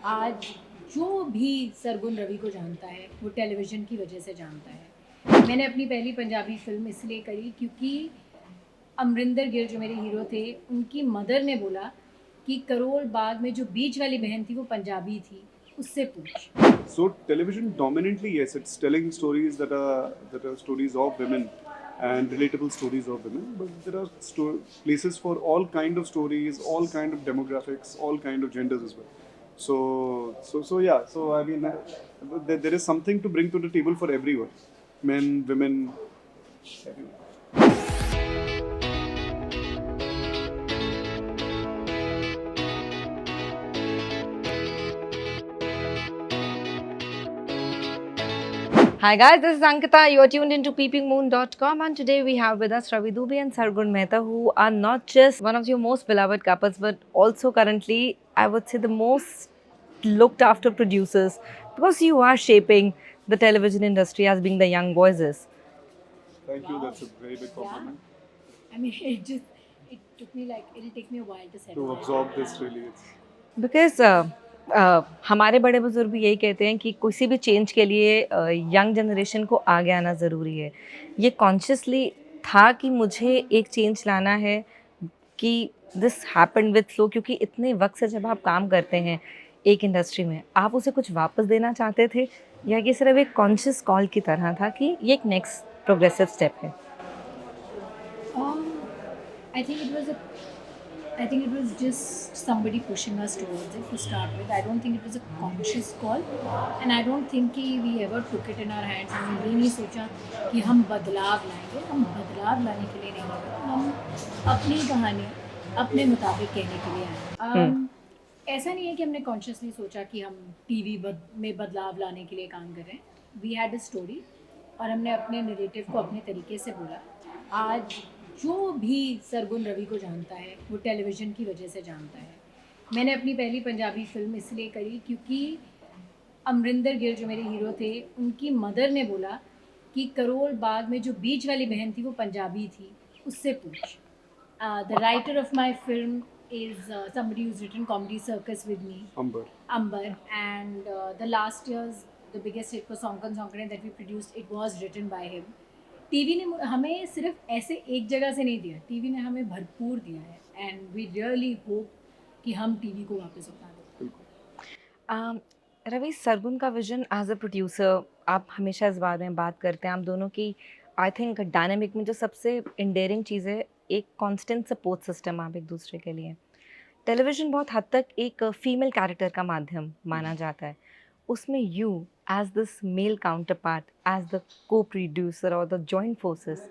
आज जो भी सरगुन रवि को जानता है वो टेलीविज़न की वजह से जानता है। मैंने अपनी पहली पंजाबी फ़िल्म इसलिए करी क्योंकि अमरिंदर गिल जो मेरे हीरो थे, उनकी मदर ने बोला कि करोल बाग में जो बीच वाली बहन थी वो पंजाबी थी, उससे पूछ। So television dominantly, yes, it's telling stories that are stories of women and relatable stories of women. But there are places for all kind of stories, all kind of demographics, all kind of genders as well. So yeah. So I mean, there is something to bring to the table for everyone, men, women, everyone. Hi guys, this is Ankita. You are tuned into peepingmoon.com and today we have with us Ravi Dubey and Sargun Mehta, who are not just one of your most beloved couples but also currently, I would say, the most looked after producers because you are shaping the television industry as being the young voices. Thank you. That's a very big Yeah, compliment. I mean, it took me like, it'll take me a while to settle To in. absorb this, really, it's because हमारे बड़े बुजुर्ग भी यही कहते हैं कि किसी भी चेंज के लिए यंग जनरेशन को आगे आना ज़रूरी है। ये कॉन्शियसली था कि मुझे एक चेंज लाना है कि दिस हैपेंड विद फ्लो, क्योंकि इतने वक्त से जब आप काम करते हैं एक इंडस्ट्री में, आप उसे कुछ वापस देना चाहते थे या कि सिर्फ एक कॉन्शियस कॉल की तरह था कि ये एक नेक्स्ट प्रोग्रेसिव स्टेप है? Um, I think it was a I think it was just somebody pushing us towards it to start with. I don't think it was a conscious call, and I don't think कि we ever took it in our hands. हमने ये नहीं सोचा कि हम बदलाव लाएंगे. हम बदलाव लाने के लिए नहीं आए. हम अपनी कहानी अपने मुताबिक कहने के लिए आए. ऐसा नहीं है कि हमने कॉन्शियसली सोचा कि हम टीवी में बदलाव लाने के लिए काम कर रहे हैं. वी हैड अ स्टोरी और हमने अपने नरेटिव को अपने तरीके से बोला. आज जो भी सरगुन रवि को जानता है वो टेलीविज़न की वजह से जानता है. मैंने अपनी पहली पंजाबी फ़िल्म इसलिए करी क्योंकि अमरिंदर गिल जो मेरे हीरो थे, उनकी मदर ने बोला कि करोल बाग में जो बीच वाली बहन थी वो पंजाबी थी, उससे पूछ. The writer of my film is somebody who's written Comedy Circus with me, Amber. Amber, and the last year's the biggest hit for Sonkan Sonkane that we produced, it was written by him. TV ने हमें सिर्फ ऐसे एक जगह से नहीं दिया, TV ने हमें भरपूर दिया है एंड वी रियली होप कि हम टीवी को वापस उठा दें. रवि, सरगुन का विजन एज अ प्रोड्यूसर, आप हमेशा इस बारे में बात करते हैं, आप दोनों की आई थिंक डायनेमिक में जो सबसे इंडेयरिंग चीज़ है, एक कांस्टेंट सपोर्ट सिस्टम आप एक दूसरे के लिए। टेलीविज़न बहुत हद तक एक फीमेल कैरेक्टर का माध्यम माना जाता है, उसमें you as this male counterpart, as the co-producer और द जॉइंट फोर्सेस,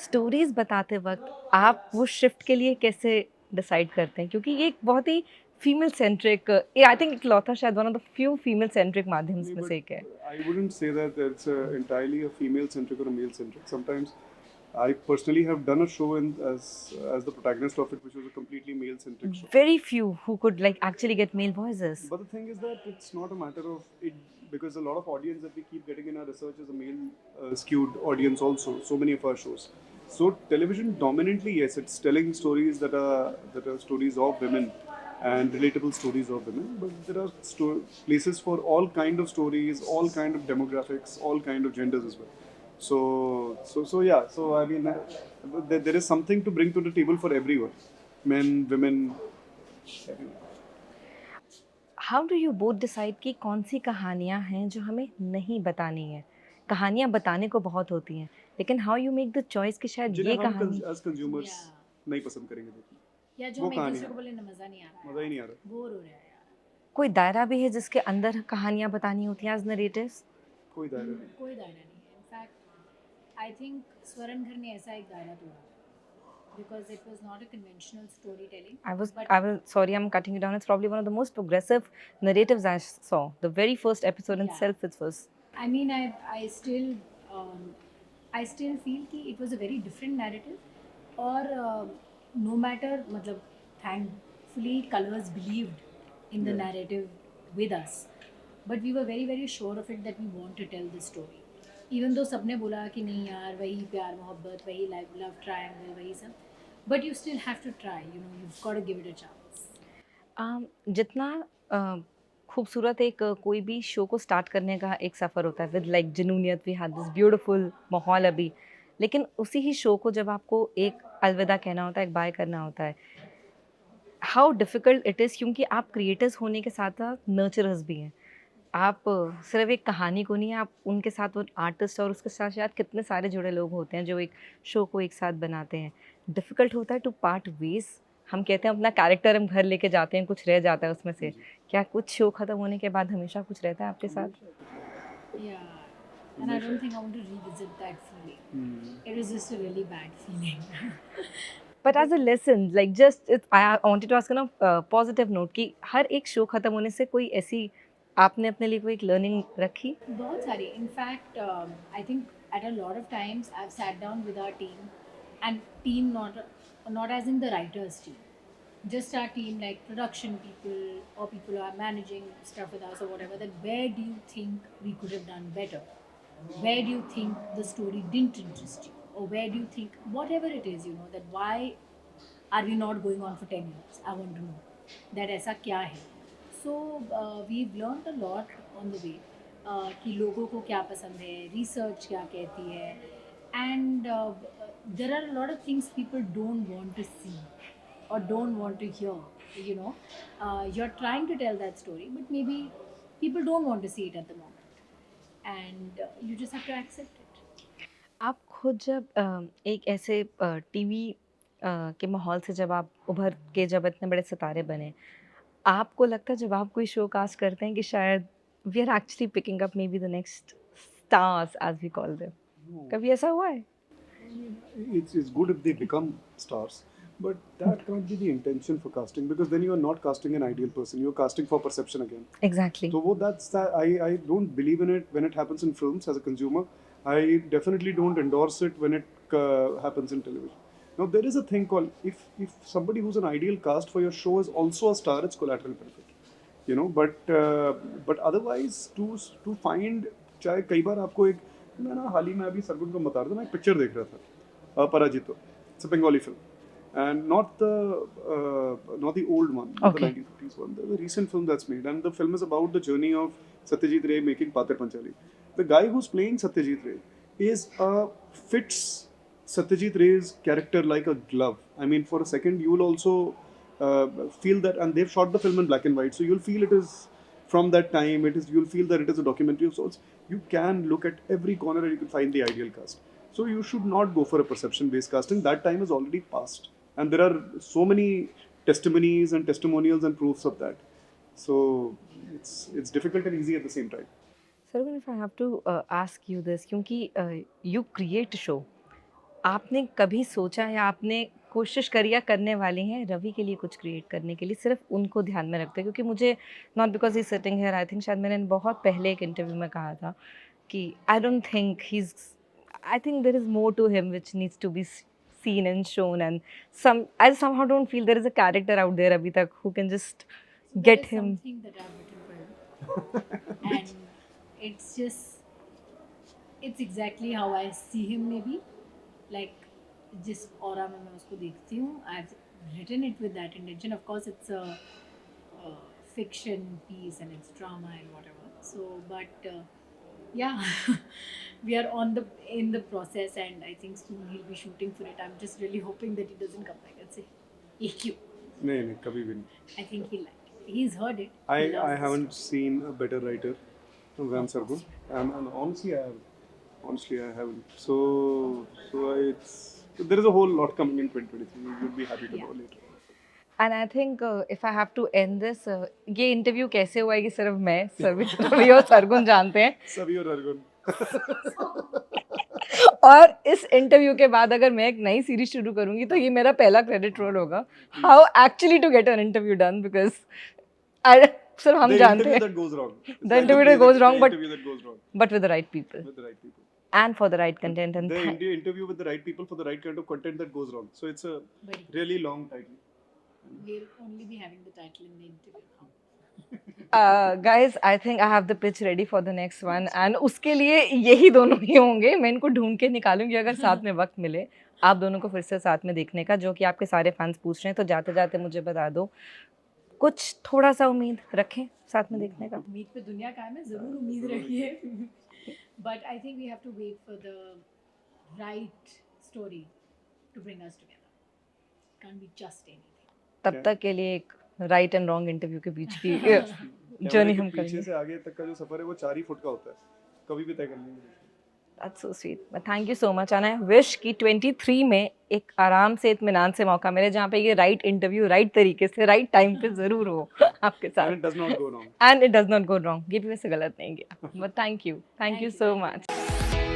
स्टोरीज बताते वक्त आप वो शिफ्ट के लिए कैसे डिसाइड करते हैं? क्योंकि ये एक बहुत ही फीमेल सेंट्रिक, आई थिंक इकलौता शायद one of the few female centric माध्यम्स No, में but से एक है। I wouldn't say that it's entirely a female centric or a male centric. Sometimes I personally have done a show as the protagonist of it, which was a completely male centric show. Very few who could like actually get male voices. But the thing is that it's not a matter of it, because a lot of audience that we keep getting in our research is a male skewed audience also. So many of our shows. So television dominantly, yes, it's telling stories that are stories of women and relatable stories of women. But there are places for all kind of stories, all kind of demographics, all kind of genders as well. So yeah. So I mean, there is something to bring to the table for everyone, men, women, everyone. How do you both decide कि कौन सी कहानियाँ हैं जो हमें नहीं बतानी है? कहानियाँ बताने को बहुत होती हैं, लेकिन how you make the choice कि शायद जिन्हें ये हम कहानी एज कंज्यूमर्स या नहीं पसंद करेंगे देखना, या जो वो हम एक कहानी दूसरे है, को बोले ना मज़ा नहीं आ रहा मजा ही है, नहीं आ रहा. बोर हो रहा है यार. कोई दायरा भी है जिसके अंदर कहानियाँ बतानी होती हैं एज नरेटिव्स? कोई दायरा नहीं. कोई दायरा नहीं है. इनफैक्ट आई थिंक स्वरण घर ने ऐसा एक दायरा तोड़ा because it was not a conventional story telling. I will, sorry, I'm cutting you down. It's probably one of the most progressive narratives I saw. The very first episode Yeah. itself, it was. I mean, um, I still feel कि it was a very different narrative और no matter मतलब thankfully colors believed in the Yeah. narrative with us, but we were very sure of it that we want to tell the story. Even though सबने बोला कि नहीं यार वही प्यार मोहब्बत वही love triangle वही सब, but you still have to try. You know, you've got to give it a chance. जितना खूबसूरत एक कोई भी शो को स्टार्ट करने का एक सफ़र होता है विद लाइक जुनूनियत वी हैड दिस ब्यूटीफुल माहौल अभी, लेकिन उसी ही शो को जब आपको एक अलविदा कहना होता है, एक बाय करना होता है, हाउ डिफ़िकल्ट इट इज़, क्योंकि आप क्रिएटर्स होने के साथ-साथ नर्चरर्स भी हैं। आप सिर्फ़ एक कहानी को नहीं, आप उनके साथ वो आर्टिस्ट और उसके साथ शायद कितने सारे जुड़े लोग होते हैं जो एक शो को एक साथ बनाते हैं। डिफ़िकल्ट होता है टू पार्ट वेज़। हम कहते हैं अपना कैरेक्टर हम घर लेके जाते हैं, कुछ रह जाता है उसमें से। क्या कुछ शो ख़त्म होने के बाद हमेशा कुछ रहता है आपके साथ? Yeah, and I don't think I want to revisit that feeling. It was just a really bad feeling. But as a lesson like just it's I wanted to ask on a positive note कि हर एक show ख़त्म होने से कोई ऐसी आपने अपने लिए कोई एक लर्निंग रखी? बहुत सारी in fact I think at a lot of times I have sat down with our team and team not as in the writers team, just our team like production people or people who are managing stuff with us or whatever, that where do you think we could have done better, where do you think the story didn't interest you, or where do you think whatever it is, you know, that why are we not going on for 10 years, I want to know that aisa kya hai. So we've learned a lot on the way कि लोगों को क्या पसंद है, research क्या कहती है, and there are a lot of things people don't want to see or don't want to hear, you know. You're trying to tell that story but maybe people don't want to see it at the moment, and you just have to accept it. आप खुद जब एक ऐसे TV के माहौल से जब आप उभर के जब इतने बड़े सितारे बने, आपको लगता है जब आप कोई शो कास्ट करते हैं कि शायद we are actually picking up maybe the next stars as we call them? कभी ऐसा हुआ है? It's good if they become stars, but that can't be the intention for casting, because then you are not casting an ideal person, you're casting for perception again. Exactly. So that's that. I don't believe in it when it happens in films as a consumer. I definitely don't endorse it when it happens in television. Now there is a thing called, if somebody who's an ideal cast for your show is also a star, it's collateral benefit, you know. But otherwise to find, चाहे कई बार आपको एक, मैं ना हाल ही में अभी सरगुन को बता रहा था, मैं एक पिक्चर देख रहा था, Aparajito. It's a Bengali film, and not the old one, not Okay. the 1950s one, the recent film that's made, and the film is about the journey of Satyajit Ray making Patar Panchali. The guy who's playing Satyajit Ray fits Satyajit Ray's character like a glove. I mean, for a second you will also feel that, and they've shot the film in black and white, so you'll feel it is from that time. You'll feel that it is a documentary of sorts. You can look at every corner and you can find the ideal cast. So you should not go for a perception-based casting. That time is already past, and there are so many testimonies and testimonials and proofs of that. So it's difficult and easy at the same time. Sargun, if I have to ask you this, क्योंकि you create show, आपने कभी सोचा या आपने कोशिश करी या करने वाली हैं रवि के लिए कुछ क्रिएट करने के लिए, सिर्फ उनको ध्यान में रखते हैं? क्योंकि मुझे not because he sitting here, I think शायद मैंने बहुत पहले एक इंटरव्यू में कहा था कि I don't think he is, I think there is more to him which needs to be seen and shown, and I somehow don't feel there is a character out there abhi tak who can just So get there is him. something that I've written for him, and it's exactly how I see him, maybe like जिस aura में मैं उसको देखती हूँ. I've written it with that intention. Of course it's a fiction piece and it's drama and whatever, so but yeah. We are in the process, and I think soon he'll be shooting for it. I'm just really hoping that he doesn't come back and say EQ. No, kabhi bhi nahi. I think he'll like it. He's heard it. He I loves the haven't story. seen a better writer than Ram Sargun, and honestly I haven't. So there is a whole lot coming in 2023. You'll be happy to know Yeah. later. And I think if I have to end this, ये interview कैसे हुआ है कि सिर्फ मैं रवि और सरगुन जानते हैं, Savi or Argun. और इस इंटरव्यू के बाद अगर मैं एक नई सीरीज शुरू करूंगी तो ये मेरा पहला क्रेडिट रोल होगा, how actually to get an interview done, because सिर्फ हम The जानते interview हैं that goes wrong. It's The like interview play that goes wrong, the but- interview that goes wrong but with the right people with the right people. And for the right content. And The interview with the right people for the right kind of content that goes wrong. So it's a But really long title. we'll only be having the title in the interview now. Guys I think I have the pitch ready for the next one, and उसके लिए यही दोनों ही होंगे. मैं इनको ढूंढ के निकालूंगी अगर साथ में वक्त मिले आप दोनों को फिर से साथ में देखने का, जो कि आपके सारे फैंस पूछ रहे हैं. तो जाते जाते मुझे बता दो, कुछ थोड़ा सा उम्मीद रखें साथ में देखने का? उम्मीद पे दुनिया कायम है, जरूर उम्मीद रखिए. But I think we have to wait for the right story to bring us together. Can't be just anything. तब क्या? तक के लिए एक राइट एंड रॉन्ग इंटरव्यू के बीच की कैमरे जर्नी के हम पीछे करेंगे. से आगे तक का जो सफर है वो 4 ही फुट का होता है, कभी भी तय कर लेंगे. That's so sweet. But thank you so much. And I wish कि 23 में एक आराम से इत्मीनान से मौका मिले जहाँ पे ये राइट इंटरव्यू राइट तरीके से राइट टाइम पे जरूर हो आपके And साथ. it does not go wrong. And it does not go wrong. ये भी वैसे गलत नहीं गया. But thank you. Thank you Thank you, so thank you. much.